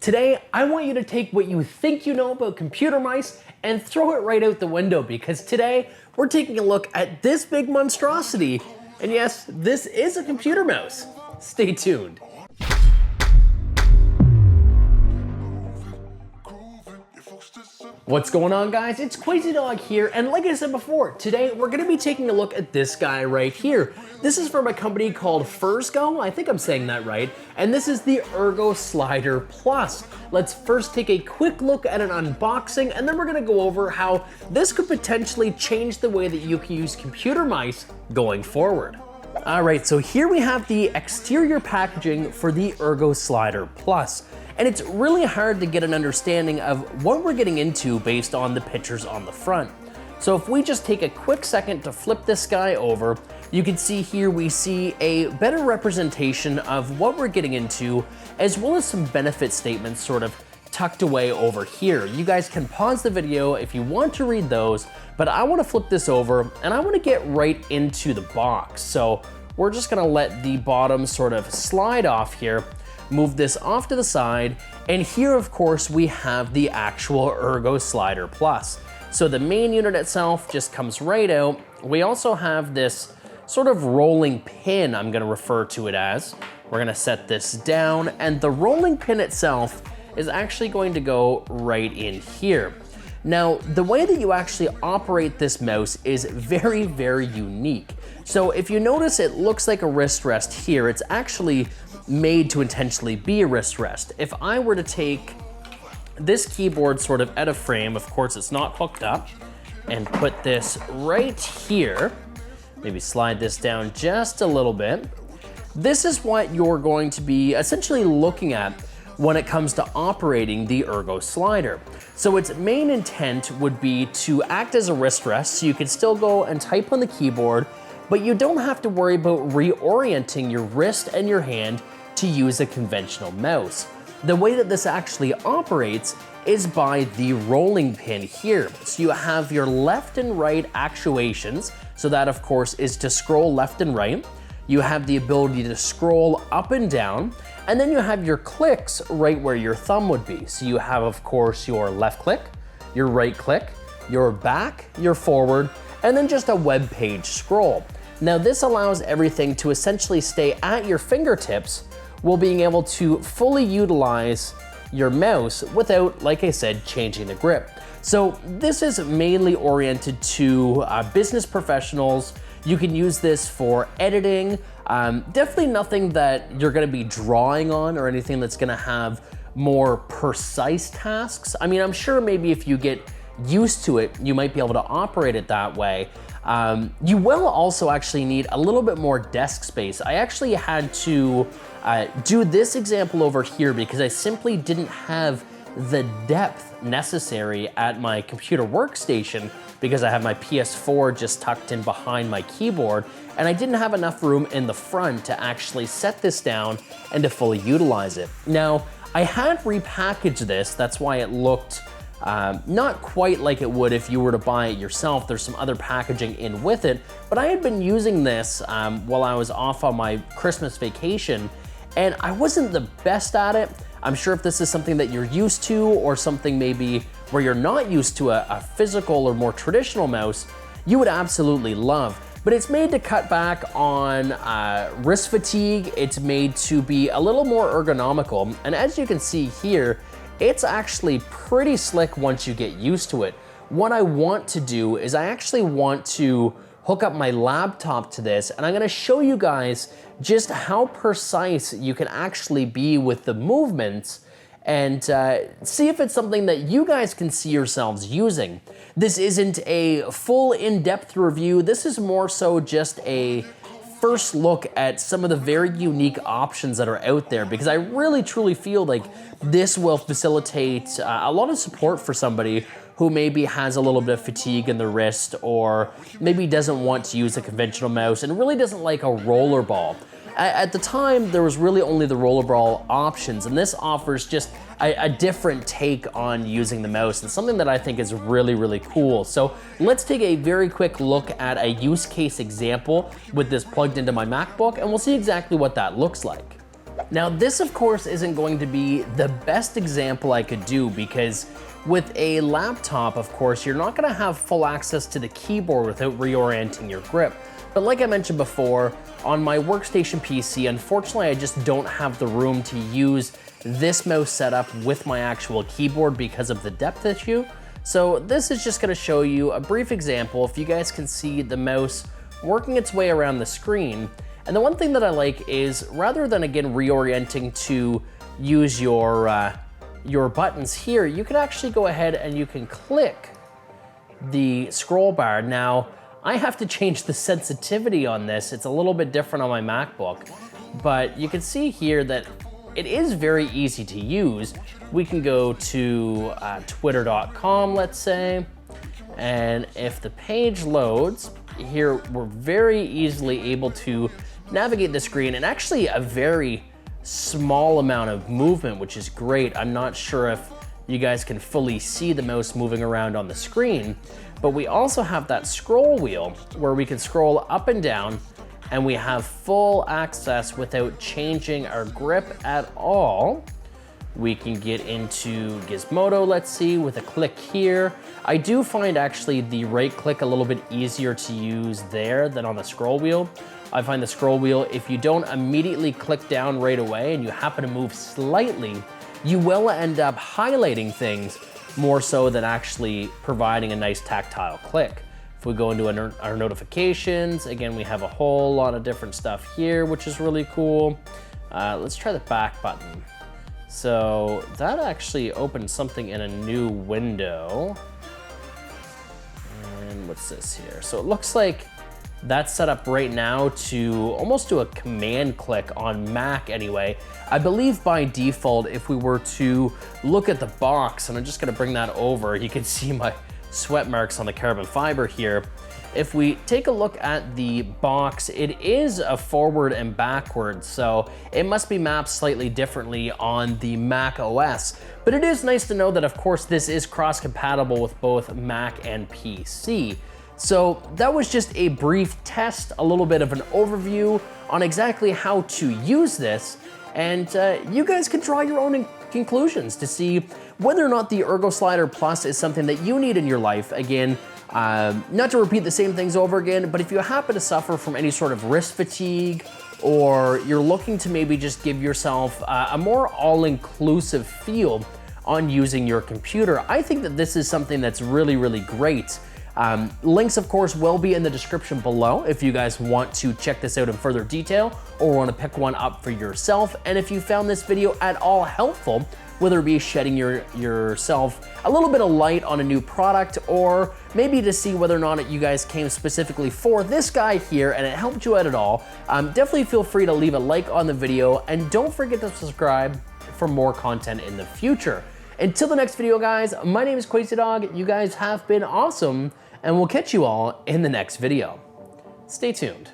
Today, I want you to take what you think you know about computer mice and throw it right out the window, because today we're taking a look at this big monstrosity. And yes, this is a computer mouse. Stay tuned. What's going on, guys? It's Crazy Dog here, and like I said before, today we're going to be taking a look at this guy right here. This is from a company called Fersgo, I think I'm saying that right, and this is the Ergo Slider Plus. Let's first take a quick look at an unboxing, and then we're going to go over how this could potentially change the way that you can use computer mice going forward. All right, so here we have the exterior packaging for the Ergo Slider Plus. And it's really hard to get an understanding of what we're getting into based on the pictures on the front. So if we just take a quick second to flip this guy over, you can see here we see a better representation of what we're getting into, as well as some benefit statements sort of tucked away over here. You guys can pause the video if you want to read those, but I want to flip this over and I want to get right into the box. So we're just going to let the bottom sort of slide off here. Move this off to the side, and here of course we have the actual Ergo Slider Plus. So the main unit itself just comes right out. We also have this sort of rolling pin, I'm gonna refer to it as. We're gonna set this down, and the rolling pin itself is actually going to go right in here. Now, the way that you actually operate this mouse is very, very unique. So if you notice, it looks like a wrist rest here. It's actually made to intentionally be a wrist rest. If I were to take this keyboard sort of out of frame, of course it's not hooked up, and put this right here, maybe slide this down just a little bit, this is what you're going to be essentially looking at when it comes to operating the Ergo Slider. So its main intent would be to act as a wrist rest, so you can still go and type on the keyboard, but you don't have to worry about reorienting your wrist and your hand to use a conventional mouse. The way that this actually operates is by the rolling pin here. So you have your left and right actuations, so that of course is to scroll left and right. You have the ability to scroll up and down, and then you have your clicks right where your thumb would be. So you have of course your left click, your right click, your back, your forward, and then just a web page scroll. Now this allows everything to essentially stay at your fingertips while being able to fully utilize your mouse without, like I said, changing the grip. So this is mainly oriented to business professionals. You can use this for editing. Definitely nothing that you're gonna be drawing on or anything that's gonna have more precise tasks. I mean, I'm sure maybe if you get used to it, you might be able to operate it that way. You will also actually need a little bit more desk space. I actually had to do this example over here because I simply didn't have the depth necessary at my computer workstation, because I have my PS4 just tucked in behind my keyboard, and I didn't have enough room in the front to actually set this down and to fully utilize it. Now, I had repackaged this, that's why it looked not quite like it would if you were to buy it yourself. There's some other packaging in with it, but I had been using this while I was off on my Christmas vacation, and I wasn't the best at it. I'm sure if this is something that you're used to, or something maybe where you're not used to a physical or more traditional mouse, you would absolutely love. But it's made to cut back on wrist fatigue. It's made to be a little more ergonomical, and as you can see here, it's actually pretty slick once you get used to it. What I want to do is I actually want to hook up my laptop to this, and I'm gonna show you guys just how precise you can actually be with the movements, and see if it's something that you guys can see yourselves using. This isn't a full in-depth review. This is more so just a first look at some of the very unique options that are out there, because I really truly feel like this will facilitate a lot of support for somebody who maybe has a little bit of fatigue in the wrist, or maybe doesn't want to use a conventional mouse and really doesn't like a rollerball. At the time, there was really only the rollerball options, and this offers just a different take on using the mouse, and something that I think is really, really cool. So let's take a very quick look at a use case example with this plugged into my MacBook, and we'll see exactly what that looks like. Now this of course isn't going to be the best example I could do because with a laptop, of course, you're not gonna have full access to the keyboard without reorienting your grip. But like I mentioned before, on my workstation PC, unfortunately I just don't have the room to use this mouse setup with my actual keyboard because of the depth issue. So this is just gonna show you a brief example if you guys can see the mouse working its way around the screen. And the one thing that I like is rather than again reorienting to use your buttons here, you can actually go ahead and you can click the scroll bar. Now, I have to change the sensitivity on this. It's a little bit different on my MacBook, but you can see here that it is very easy to use. We can go to twitter.com, let's say, and if the page loads, here we're very easily able to navigate the screen, and actually a very small amount of movement, which is great. I'm not sure if you guys can fully see the mouse moving around on the screen, but we also have that scroll wheel where we can scroll up and down, and we have full access without changing our grip at all. We can get into Gizmodo, let's see, with a click here. I do find actually the right click a little bit easier to use there than on the scroll wheel. I find the scroll wheel, if you don't immediately click down right away and you happen to move slightly, you will end up highlighting things more so than actually providing a nice tactile click. If we go into our notifications, again, we have a whole lot of different stuff here, which is really cool. Let's try the back button. So that actually opens something in a new window. And what's this here? So it looks like that's set up right now to almost do a command click on Mac anyway. I believe by default, if we were to look at the box, and I'm just gonna bring that over, you can see my sweat marks on the carbon fiber here. If we take a look at the box, it is a forward and backward, so it must be mapped slightly differently on the Mac OS. But it is nice to know that, of course, this is cross-compatible with both Mac and PC. So that was just a brief test, a little bit of an overview on exactly how to use this, and you guys can draw your own conclusions to see whether or not the Ergo Slider Plus is something that you need in your life. Again, not to repeat the same things over again, but if you happen to suffer from any sort of wrist fatigue, or you're looking to maybe just give yourself a more all-inclusive feel on using your computer, I think that this is something that's really, really great. Links, of course, will be in the description below if you guys want to check this out in further detail or want to pick one up for yourself. And if you found this video at all helpful, whether it be shedding yourself a little bit of light on a new product, or maybe to see whether or not you guys came specifically for this guy here and it helped you out at all, definitely feel free to leave a like on the video, and don't forget to subscribe for more content in the future. Until the next video, guys, my name is QuazyDog. You guys have been awesome, and we'll catch you all in the next video. Stay tuned.